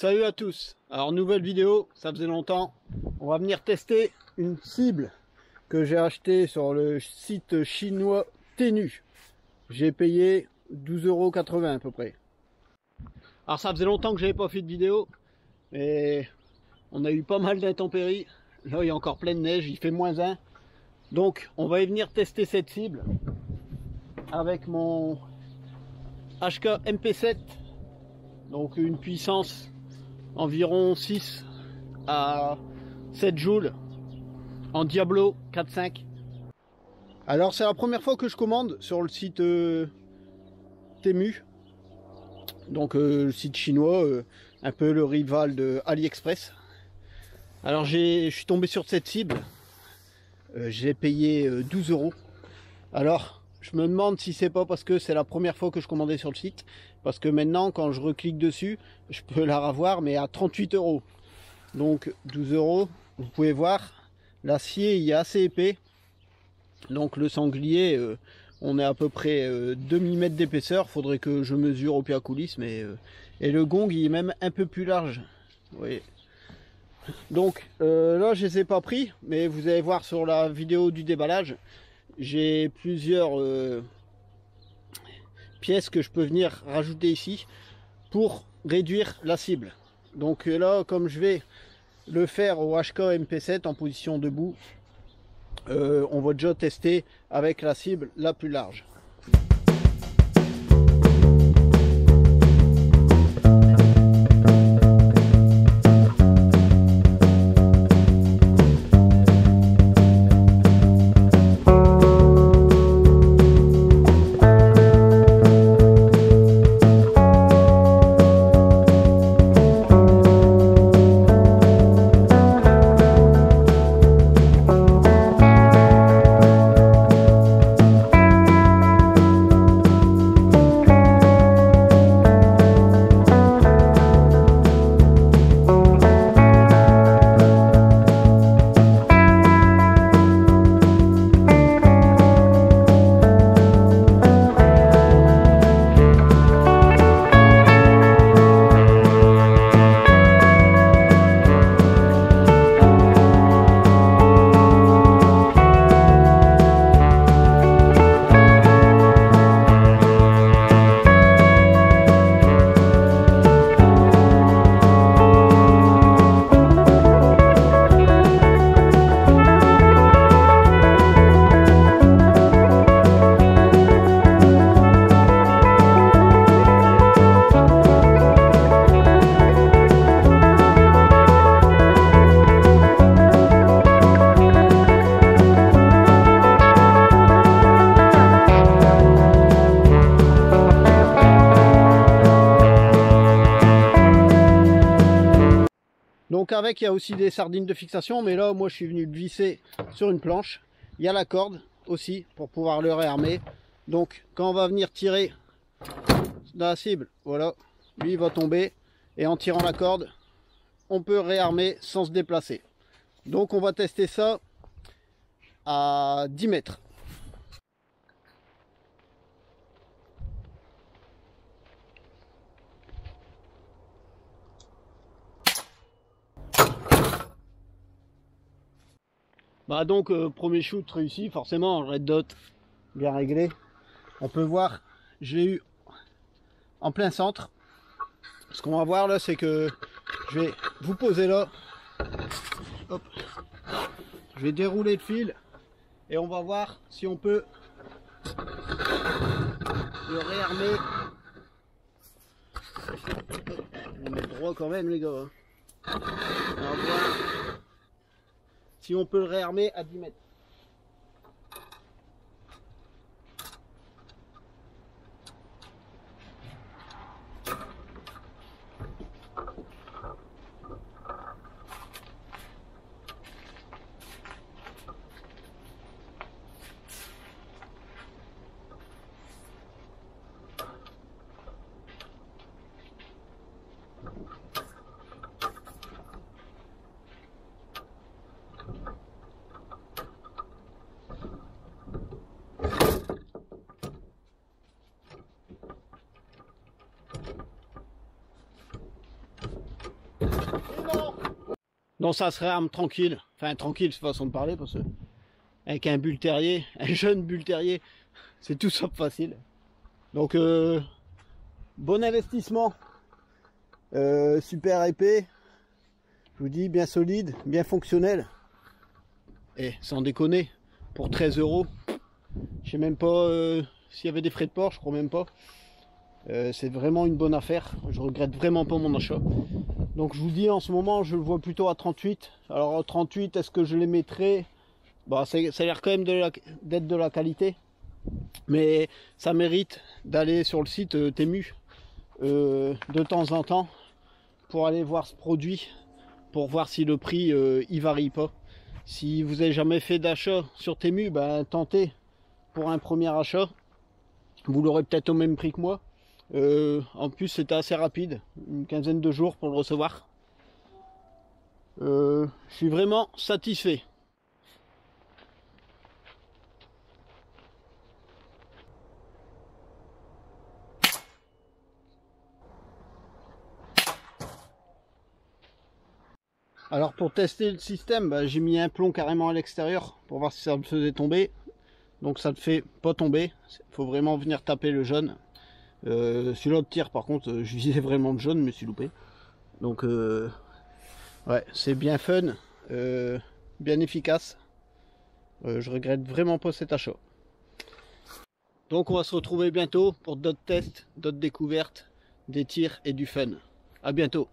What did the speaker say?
Salut à tous. Alors nouvelle vidéo, ça faisait longtemps. On va venir tester une cible que j'ai achetée sur le site chinois Tenu. J'ai payé 12,80 € à peu près. Alors ça faisait longtemps que j'avais pas fait de vidéo, mais on a eu pas mal d'intempéries. Là il y a encore plein de neige, il fait -1. Donc on va y venir tester cette cible avec mon HK MP7. Donc une puissance environ 6 à 7 joules en Diablo 4.5. Alors c'est la première fois que je commande sur le site Temu, donc le site chinois, un peu le rival de AliExpress. Alors je suis tombé sur cette cible, j'ai payé 12 €. Alors je me demande si c'est pas parce que c'est la première fois que je commandais sur le site, parce que maintenant quand je reclique dessus je peux la revoir mais à 38 €. Donc 12 €, vous pouvez voir l'acier il est assez épais, donc le sanglier on est à peu près 2 mm d'épaisseur. Faudrait que je mesure au pied à coulisse, mais et le gong il est même un peu plus large, oui. Donc là je les ai pas pris, mais vous allez voir sur la vidéo du déballage, j'ai plusieurs pièces que je peux venir rajouter ici pour réduire la cible. Donc là, comme je vais le faire au HK MP7 en position debout, on va déjà tester avec la cible la plus large. Donc avec, il y a aussi des sardines de fixation, mais là moi je suis venu le visser sur une planche. Il y a la corde aussi pour pouvoir le réarmer. Donc quand on va venir tirer la cible, voilà, lui il va tomber, et en tirant la corde on peut réarmer sans se déplacer. Donc on va tester ça à 10 mètres. Bah donc premier shoot réussi, forcément red dot bien réglé. On peut voir, j'ai eu en plein centre. Ce qu'on va voir là, c'est que je vais vous poser là. Hop. Je vais dérouler le fil et on va voir si on peut le réarmer. On va mettre droit quand même les gars. On va voir si on peut le réarmer à 10 mètres. dans sa réarme tranquille. Enfin tranquille, c'est façon de parler, parce que avec un bull terrier, un jeune bull terrier, c'est tout sauf facile. Donc bon investissement, super épais, je vous dis, bien solide, bien fonctionnel. Et sans déconner, pour 13 €, je sais même pas s'il y avait des frais de port, je crois même pas. C'est vraiment une bonne affaire, je regrette vraiment pas mon achat. Donc je vous dis, en ce moment je le vois plutôt à 38. Alors à 38, est-ce que je les mettrai? Bah, ça a l'air quand même d'être de la qualité, mais ça mérite d'aller sur le site Temu de temps en temps pour aller voir ce produit, pour voir si le prix il varie pas. Si vous avez jamais fait d'achat sur Temu, ben tentez pour un premier achat, vous l'aurez peut-être au même prix que moi. En plus c'était assez rapide, une quinzaine de jours pour le recevoir. Je suis vraiment satisfait. Alors pour tester le système, bah, j'ai mis un plomb carrément à l'extérieur pour voir si ça me faisait tomber. Donc ça ne fait pas tomber, il faut vraiment venir taper le jaune. Celui-là de tir par contre, je visais vraiment le jaune, mais je me suis loupé. Donc ouais, c'est bien fun, bien efficace. Je regrette vraiment pas cet achat. Donc on va se retrouver bientôt pour d'autres tests, d'autres découvertes, des tirs et du fun. À bientôt.